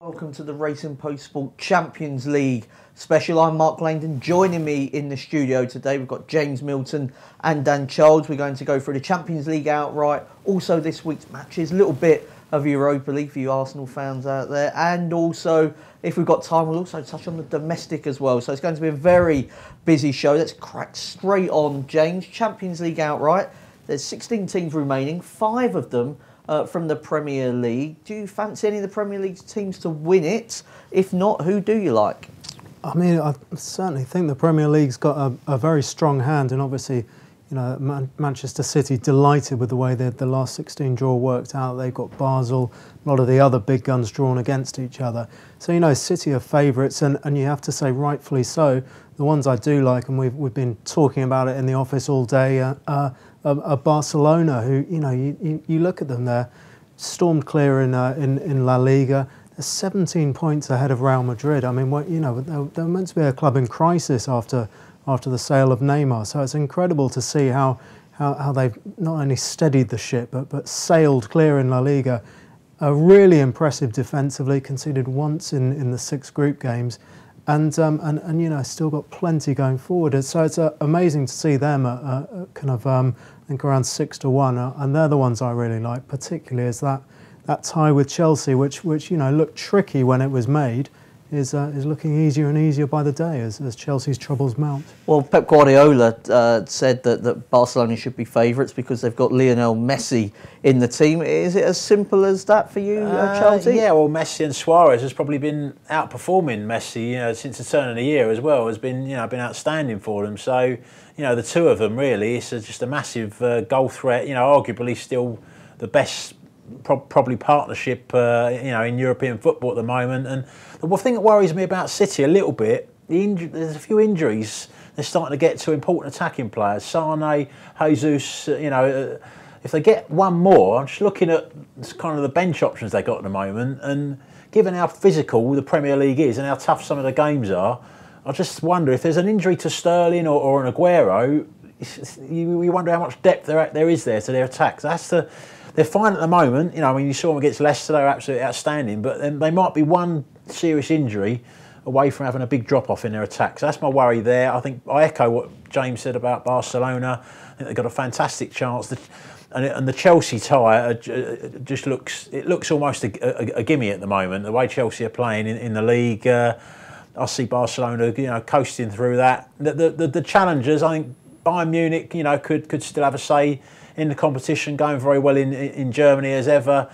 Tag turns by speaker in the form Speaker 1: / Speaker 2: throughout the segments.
Speaker 1: Welcome to the Racing Post Sport Champions League special. I'm Mark Langdon. Joining me in the studio today, we've got James Milton and Dan Childs. We're going to go through the Champions League outright, also this week's matches, a little bit of Europa League for you Arsenal fans out there, and also, if we've got time, we'll also touch on the domestic as well. So it's going to be a very busy show. Let's crack straight on, James. Champions League outright. There's 16 teams remaining, 5 of them from the Premier League. Do you fancy any of the Premier League teams to win it? If not, who do you like?
Speaker 2: I mean, I certainly think the Premier League's got a very strong hand, and obviously, you know, Manchester City delighted with the way that the last 16 draw worked out. They've got Basel, a lot of the other big guns drawn against each other. So, you know, City are favourites, and you have to say rightfully so. The ones I do like, and we've been talking about it in the office all day, are Barcelona, who, you know, you look at them, they're stormed clear in La Liga. They're 17 points ahead of Real Madrid. I mean, you know, they're meant to be a club in crisis after the sale of Neymar. So it's incredible to see how they've not only steadied the ship but sailed clear in La Liga. Really impressive defensively, conceded once in the 6 group games. And you know, still got plenty going forward. So it's amazing to see them kind of I think around 6-1, and they're the ones I really like. Particularly is that tie with Chelsea, which you know looked tricky when it was made, is looking easier and easier by the day as Chelsea's troubles mount.
Speaker 1: Well, Pep Guardiola said that Barcelona should be favourites because they've got Lionel Messi in the team. Is it as simple as that for you, Chelsea?
Speaker 3: Yeah, well, Messi and Suarez has probably been outperforming Messi, you know, since the turn of the year as well. Has been, you know, been outstanding for them. So, you know, the two of them really, it's just a massive goal threat. You know, arguably still the best probably partnership, you know, in European football at the moment. And the thing that worries me about City a little bit, there's a few injuries. They're starting to get to important attacking players. Sane, Jesus, you know, if they get one more, I'm just looking at kind of the bench options they got at the moment, and given how physical the Premier League is and how tough some of the games are, I just wonder if there's an injury to Sterling or an Aguero, you wonder how much depth there is there to their attacks. They're fine at the moment. You know, I mean, you saw them against Leicester, they were absolutely outstanding, but then they might be one serious injury away from having a big drop-off in their attack. So that's my worry there. I think I echo what James said about Barcelona. I think they've got a fantastic chance. And the Chelsea tie just looks almost a gimme at the moment. The way Chelsea are playing in the league, I see Barcelona, you know, coasting through that. The challengers, I think Bayern Munich, you know, could still have a say in the competition, going very well in Germany as ever.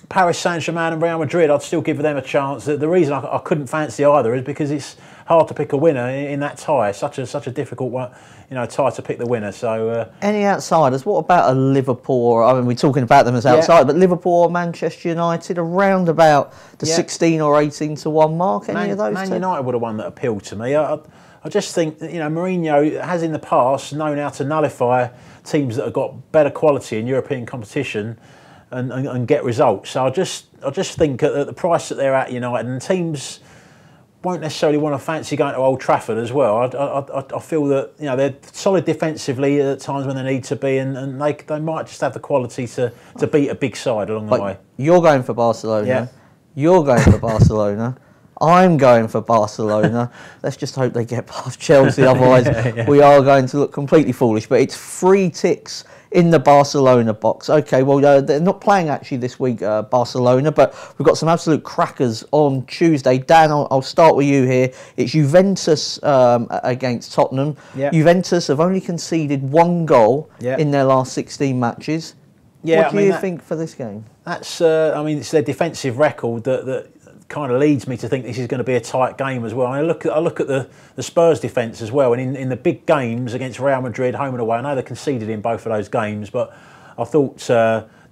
Speaker 3: Paris Saint-Germain and Real Madrid, I'd still give them a chance. The reason I couldn't fancy either is because it's hard to pick a winner in that tie. Such a difficult one, you know, tie to pick the winner. So
Speaker 1: any outsiders? What about a Liverpool? I mean, we're talking about them as outside, but Liverpool or Manchester United around about the 16 or 18-1 mark. Any of those?
Speaker 3: Man United would have one that appealed to me. I just think that, you know, Mourinho has in the past known how to nullify teams that have got better quality in European competition and get results. So I just think at the price that they're at, United, and teams won't necessarily want to fancy going to Old Trafford as well. I feel that, you know, they're solid defensively at times when they need to be, and they might just have the quality to beat a big side along the way.
Speaker 1: You're going for Barcelona.
Speaker 3: Yeah.
Speaker 1: You're going for Barcelona. I'm going for Barcelona. Let's just hope they get past Chelsea, otherwise we are going to look completely foolish. But it's 3 ticks in the Barcelona box. Okay, well, they're not playing actually this week, Barcelona, but we've got some absolute crackers on Tuesday. Dan, I'll start with you here. It's Juventus against Tottenham. Yep. Juventus have only conceded 1 goal in their last 16 matches. Yeah, what do you think for this game?
Speaker 3: That's, I mean, it's their defensive record that kind of leads me to think this is going to be a tight game as well. I look at the Spurs defence as well, and in the big games against Real Madrid, home and away, I know they conceded in both of those games, but I thought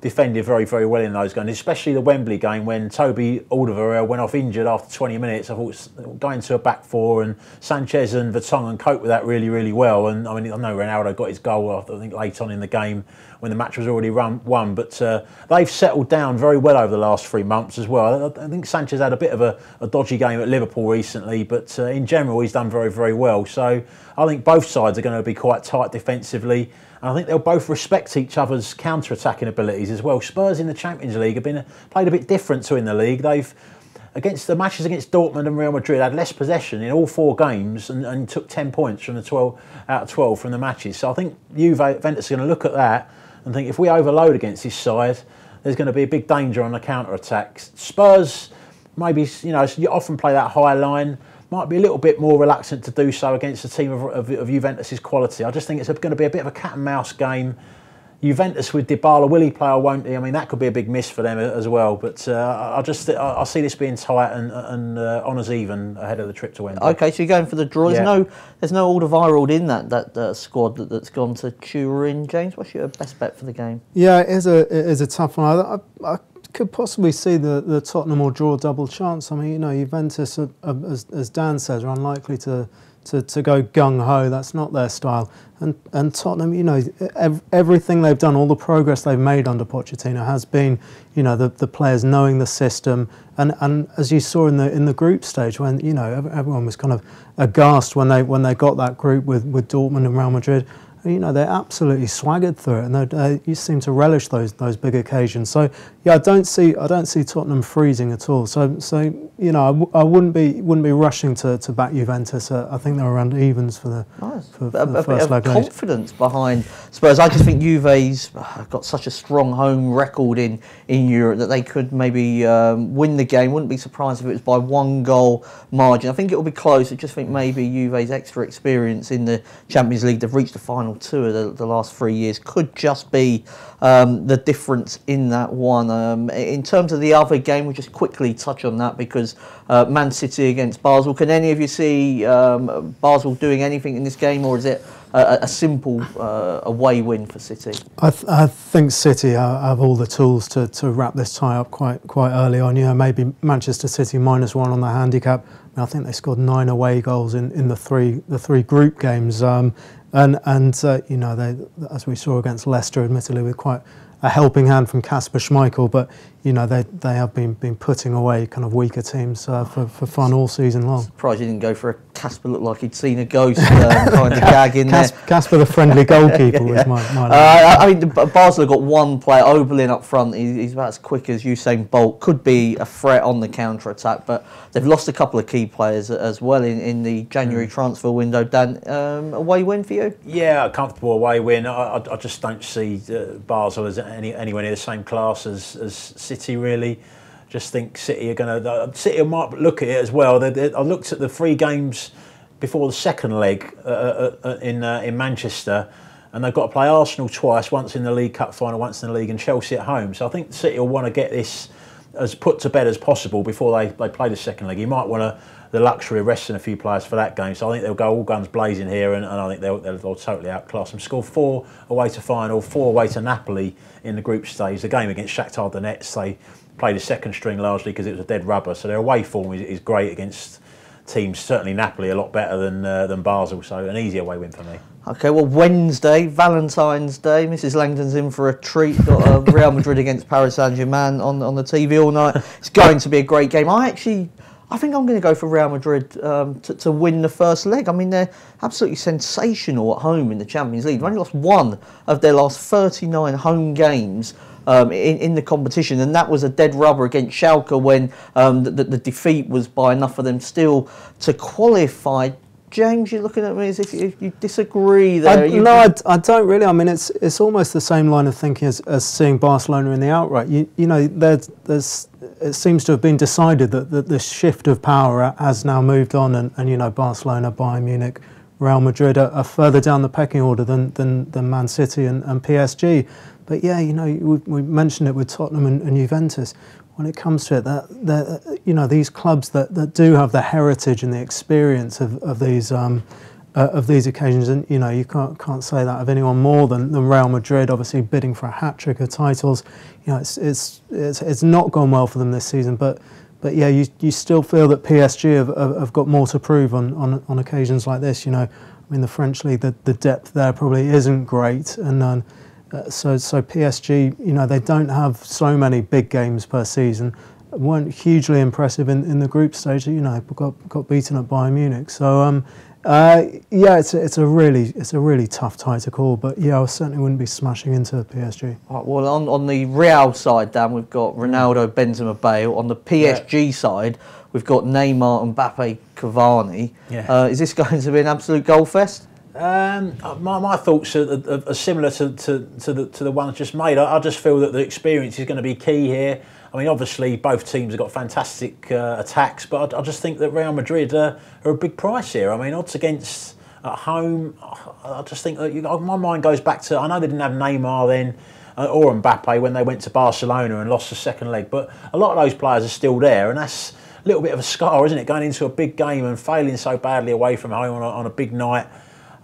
Speaker 3: defended very, very well in those games, especially the Wembley game when Toby Alderweireld went off injured after 20 minutes. I thought going to a back 4, and Sanchez and Vertonghen coped with that really, really well. And I mean, I know Ronaldo got his goal, I think, late on in the game when the match was already won, but they've settled down very well over the last 3 months as well. I think Sanchez had a bit of a dodgy game at Liverpool recently, but in general he's done very, very well. So I think both sides are going to be quite tight defensively. And I think they'll both respect each other's counter-attacking abilities as well. Spurs in the Champions League have played a bit different to in the league. They've, against the matches against Dortmund and Real Madrid, had less possession in all 4 games and took 10 points from the 12 out of 12 from the matches. So I think Juventus are going to look at that and think if we overload against this side, there's going to be a big danger on the counter-attack. Spurs, maybe, you often play that high line, might be a little bit more reluctant to do so against a team of Juventus's quality. I just think it's going to be a bit of a cat and mouse game. Juventus with Dybala, will he play or won't he? I mean, that could be a big miss for them as well. But I see this being tight and honours even ahead of the trip to Wembley.
Speaker 1: Okay, so you're going for the draw. There's no Alderweireld in that squad that's gone to Turin. James, what's your best bet for the game?
Speaker 2: Yeah, it is a tough one. I could possibly see the Tottenham or draw double chance. I mean, Juventus, as Dan says, are unlikely to go gung-ho. That's not their style. And Tottenham, everything they've done, all the progress they've made under Pochettino has been, the players knowing the system. And as you saw in the group stage, when everyone was kind of aghast when they got that group with Dortmund and Real Madrid. They absolutely swaggered through it, and they seem to relish those big occasions. So yeah, I don't see Tottenham freezing at all. So I wouldn't be rushing to back Juventus. I think they're around evens for the
Speaker 1: a
Speaker 2: first
Speaker 1: bit
Speaker 2: leg.
Speaker 1: of confidence behind Spurs. I just think Juve's got such a strong home record in Europe that they could maybe win the game. Wouldn't be surprised if it was by 1 goal margin. I think it will be close. I just think maybe Juve's extra experience in the Champions League, they've reached the final 2 of the last 3 years, could just be the difference in that one. In terms of the other game, we'll just quickly touch on that because Man City against Basel. Can any of you see Basel doing anything in this game, or is it a simple away win for City?
Speaker 2: I think City have all the tools to wrap this tie up quite early on. Maybe Manchester City -1 on the handicap. I think they scored 9 away goals in the three group games. And they, as we saw against Leicester, admittedly with quite a helping hand from Kasper Schmeichel, but they have been putting away kind of weaker teams for fun all season long.
Speaker 1: Surprised you didn't go for a Kasper, looked like he'd seen a ghost kind of gag in there.
Speaker 2: Kasper, the friendly goalkeeper, was my
Speaker 1: I mean, Basel have got one player, Oberlin up front. He's about as quick as Usain Bolt. Could be a threat on the counter attack, but they've lost a couple of key players as well in the January transfer window. Dan, away win for you?
Speaker 3: Yeah, a comfortable away win. I just don't see Basel as anywhere near the same class as City, really. Just think City are going to... City might look at it as well. I looked at the 3 games before the second leg in Manchester, and they've got to play Arsenal twice, once in the League Cup final, once in the league, and Chelsea at home. So I think City will want to get this as put to bed as possible before they play the second leg. You might want the luxury of resting a few players for that game. So I think they'll go all guns blazing here, and I think they'll totally outclass them. Score 4 away to final, 4 away to Napoli in the group stage. The game against Shakhtar Donetsk, they played a second string largely because it was a dead rubber. So their away form is great against teams, certainly Napoli, a lot better than Basel. So an easy away win for me.
Speaker 1: Okay, well, Wednesday, Valentine's Day, Mrs. Langdon's in for a treat. Got Real Madrid against Paris Saint-Germain on the TV all night. It's going to be a great game. I think I'm going to go for Real Madrid to win the first leg. I mean, they're absolutely sensational at home in the Champions League. They've only lost 1 of their last 39 home games in the competition, and that was a dead rubber against Schalke when the defeat was by enough for them still to qualify. James, you're looking at me as if you disagree there.
Speaker 2: I don't really. I mean, it's almost the same line of thinking as seeing Barcelona in the outright. It seems to have been decided that the shift of power has now moved on, and Barcelona, Bayern Munich, Real Madrid are further down the pecking order than Man City and PSG. But yeah, we mentioned it with Tottenham and Juventus. When it comes to it, these clubs that do have the heritage and the experience of these occasions, and you can't say that of anyone more than Real Madrid. Obviously, bidding for a hat trick of titles, it's not gone well for them this season. But yeah, you still feel that PSG have got more to prove on occasions like this. I mean, the French league, the depth there probably isn't great, and so PSG, they don't have so many big games per season. Weren't hugely impressive in the group stage. Got beaten at Bayern Munich. So Yeah, it's a really tough tie to call, but yeah, I certainly wouldn't be smashing into PSG.
Speaker 1: Right, well, on the Real side, Dan, we've got Ronaldo, Benzema, Bale. On the PSG side, we've got Neymar, Mbappe, Cavani.
Speaker 3: Yeah.
Speaker 1: Is this going to be an absolute goal fest?
Speaker 3: My thoughts are similar to the ones just made. I just feel that the experience is going to be key here. I mean, obviously, both teams have got fantastic attacks, but I just think that Real Madrid are a big price here. I mean, odds against at home, I just think that my mind goes back to, I know they didn't have Neymar then, or Mbappe when they went to Barcelona and lost the second leg, but a lot of those players are still there, and that's a little bit of a scar, isn't it, going into a big game and failing so badly away from home on a big night.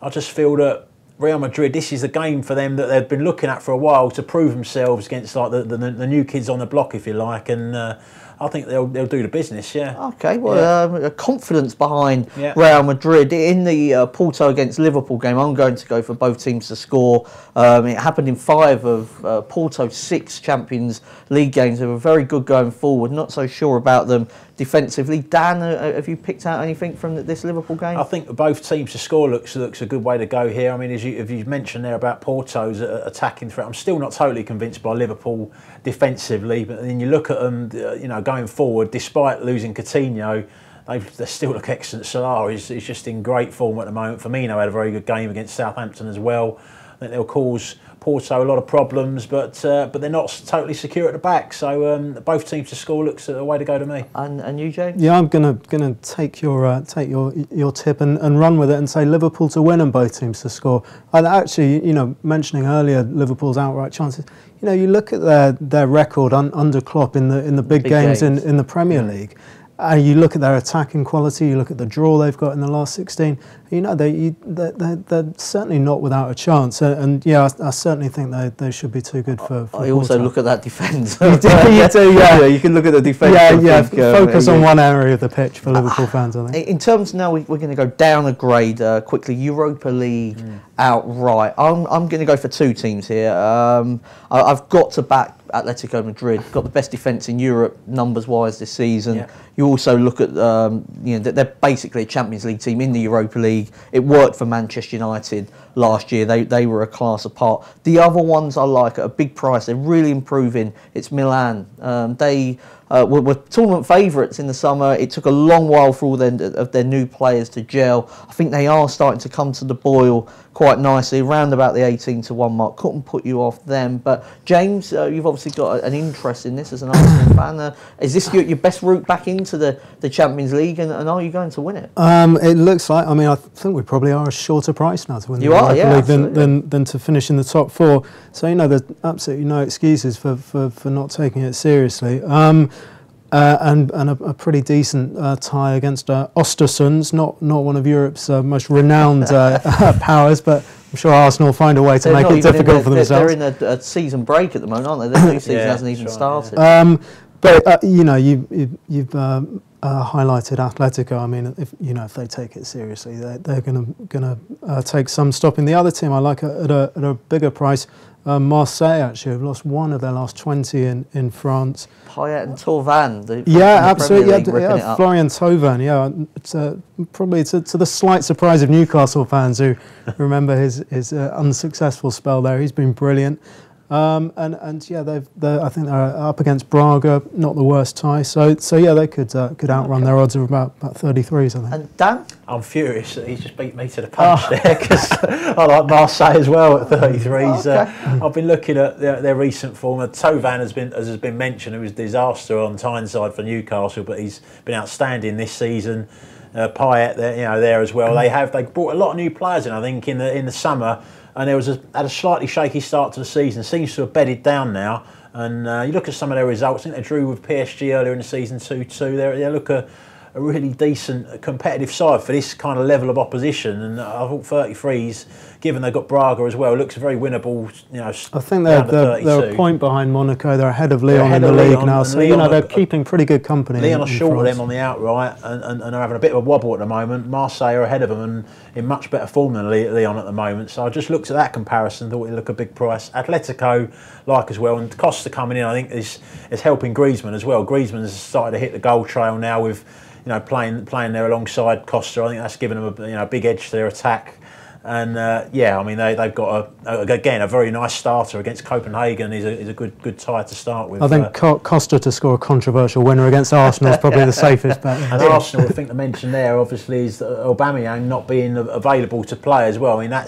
Speaker 3: I just feel that Real Madrid, this is the game for them that they've been looking at for a while to prove themselves against like the new kids on the block, if you like, and I think they'll do the business. Yeah.
Speaker 1: Okay. Well, confidence behind Real Madrid in the Porto against Liverpool game. I'm going to go for both teams to score. It happened in 5 of Porto's 6 Champions League games. They were very good going forward. Not so sure about them defensively. Dan, have you picked out anything from this Liverpool game?
Speaker 3: I think both teams to score looks a good way to go here. I mean, as you mentioned there about Porto's attacking threat, I'm still not totally convinced by Liverpool defensively. But then you look at them, going forward, despite losing Coutinho, they still look excellent. Salah is just in great form at the moment. Firmino had a very good game against Southampton as well. I think they'll cause Porto a lot of problems, but they're not totally secure at the back. So both teams to score looks a way to go to me.
Speaker 1: And you, James?
Speaker 2: Yeah, I'm gonna take your tip and run with it and say Liverpool to win and both teams to score. And actually, mentioning earlier Liverpool's outright chances. You look at their record under Klopp in the big games in the Premier League. You look at their attacking quality, you look at the draw they've got in the last 16, they're certainly not without a chance. And yeah, I certainly think they should be too good for
Speaker 1: I also look at that defence.
Speaker 2: You do, yeah.
Speaker 1: You can look at the defence.
Speaker 2: Yeah, focus on one area of the pitch for Liverpool fans, I think.
Speaker 1: In terms now, we're going to go down a grade quickly. Europa League outright. I'm going to go for 2 teams here. I've got to back Atletico Madrid. Got the best defence in Europe numbers-wise this season. Yeah. You also look at they're basically a Champions League team in the Europa League. It worked for Manchester United last year. They were a class apart. The other ones I like at a big price. They're really improving. It's Milan. They were tournament favourites in the summer. It took a long while for all of their new players to gel. I think they are starting to come to the boil quite nicely, around about the 18-1 mark. Couldn't put you off them. But James, you've obviously got an interest in this as an Arsenal fan. Is this your best route back into the Champions League, and are you going to win it?
Speaker 2: It looks like. I mean, I think we probably are a shorter price now to win the Europa League than to finish in the top 4. So there's absolutely no excuses for not taking it seriously. And a pretty decent tie against Östersunds, not one of Europe's most renowned powers, but I'm sure Arsenal will find a way to make it difficult for themselves.
Speaker 1: They're in a season break at the moment, aren't they? Their new season hasn't even started.
Speaker 2: Yeah. But you've highlighted Atletico. I mean, if they take it seriously, they're going to take some stopping. The other team I like at a bigger price. Marseille actually have lost one of their last 20 in France.
Speaker 1: Payet and Thauvin.
Speaker 2: Absolutely. Florian Thauvin. It's probably to the slight surprise of Newcastle fans who remember his unsuccessful spell there. He's been brilliant. I think they're up against Braga, not the worst tie. So yeah, they could outrun their odds of about 33s, I think.
Speaker 1: And Dan?
Speaker 3: I'm furious that he's just beat me to the punch there, because I like Marseille as well at 33s. Okay. I've been looking at their recent form. Thauvin has been mentioned. It was a disaster on Tyneside for Newcastle, but he's been outstanding this season. Payet, there as well. They brought a lot of new players in, I think, in the summer. And there had a slightly shaky start to the season. Seems to have bedded down now. And you look at some of their results. I think they drew with PSG earlier in the season 2-2. They look a really decent competitive side for this kind of level of opposition. And I thought 33s, given they've got Braga as well, looks very winnable. I think
Speaker 2: they're a point behind Monaco. They're ahead of Lyon in the league now. So they're keeping pretty good company.
Speaker 3: Lyon are short of them on the outright and are having a bit of a wobble at the moment. Marseille are ahead of them and in much better form than Lyon at the moment. So I just looked at that comparison, thought it'd look a big price. Atletico like as well, and Costa coming in, I think is helping Griezmann as well. Griezmann has started to hit the goal trail now with playing there alongside Costa. I think that's given them a big edge to their attack. And yeah, I mean they've got a very nice starter against Copenhagen. He's a good tie to start with.
Speaker 2: I think Costa to score a controversial winner against Arsenal is probably the safest bet.
Speaker 3: And Arsenal, I think to mention there obviously is Aubameyang not being available to play as well. I mean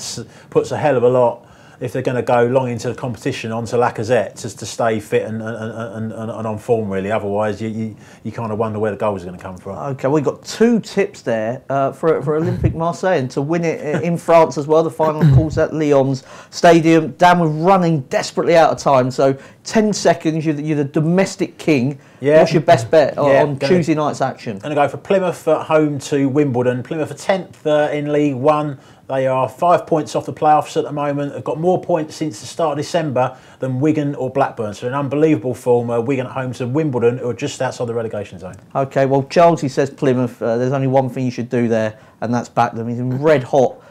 Speaker 3: puts a hell of a lot if they're going to go long into the competition onto Lacazette to stay fit and on form really. Otherwise, you kind of wonder where the goals are going to come from.
Speaker 1: Okay, we've got 2 tips there for Olympique Marseille and to win it in France as well. The final, of course, at Lyon's Stadium. Dan, we're running desperately out of time, so 10 seconds. You're the domestic king.
Speaker 3: Yeah.
Speaker 1: What's your best bet on Tuesday night's action?
Speaker 3: I'm going to go for Plymouth at home to Wimbledon. Plymouth are 10th in League One. They are 5 points off the playoffs at the moment. They've got more points since the start of December than Wigan or Blackburn. So an unbelievable form. Wigan at home to Wimbledon, who are just outside the relegation zone. Okay, well, Charles, he says Plymouth. There's only one thing you should do there, and that's back them. He's in red hot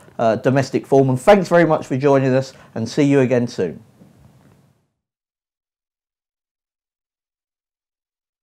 Speaker 3: domestic form. And thanks very much for joining us, and see you again soon.